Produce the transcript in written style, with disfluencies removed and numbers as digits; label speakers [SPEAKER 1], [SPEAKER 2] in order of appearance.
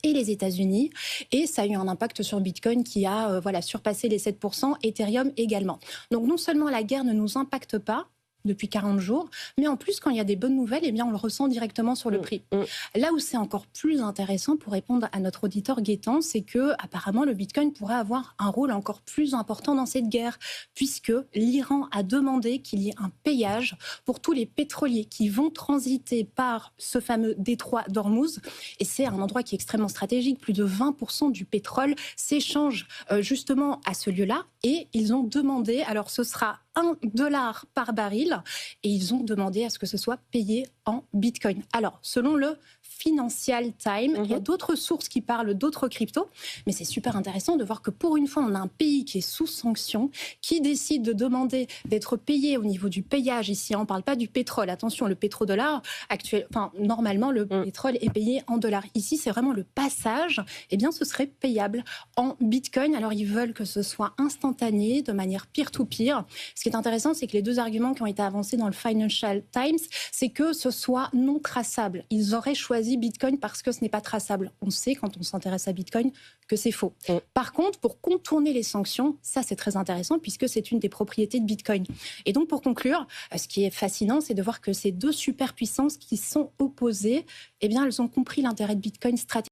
[SPEAKER 1] et les États-Unis. Et ça a eu un impact sur Bitcoin qui a surpassé les 7%, Ethereum également. Donc non seulement la guerre ne nous impacte pas depuis 40 jours, mais en plus, quand il y a des bonnes nouvelles, eh bien, on le ressent directement sur le prix. Là où c'est encore plus intéressant pour répondre à notre auditeur Gaëtan, c'est que apparemment le Bitcoin pourrait avoir un rôle encore plus important dans cette guerre, puisque l'Iran a demandé qu'il y ait un péage pour tous les pétroliers qui vont transiter par ce fameux détroit d'Ormuz. Et c'est un endroit qui est extrêmement stratégique. Plus de 20% du pétrole s'échange justement à ce lieu-là. Et ils ont demandé, alors ce sera $1 par baril, et ils ont demandé à ce que ce soit payé en Bitcoin. Alors, selon le Financial Times, il y a d'autres sources qui parlent d'autres cryptos, mais c'est super intéressant de voir que pour une fois, on a un pays qui est sous sanction, qui décide de demander d'être payé au niveau du payage. Ici, on ne parle pas du pétrole. Attention, le pétrodollar, normalement, le pétrole est payé en dollars. Ici, c'est vraiment le passage. Eh bien, ce serait payable en Bitcoin. Alors, ils veulent que ce soit instantané, de manière peer-to-peer. Ce qui est intéressant, c'est que les deux arguments qui ont été avancés dans le Financial Times, c'est que ce soit non traçable. Ils auraient choisi Bitcoin parce que ce n'est pas traçable. On sait, quand on s'intéresse à Bitcoin, que c'est faux. Par contre, pour contourner les sanctions, ça c'est très intéressant puisque c'est une des propriétés de Bitcoin. Et donc pour conclure, ce qui est fascinant, c'est de voir que ces deux superpuissances qui sont opposées, eh bien elles ont compris l'intérêt de Bitcoin stratégique.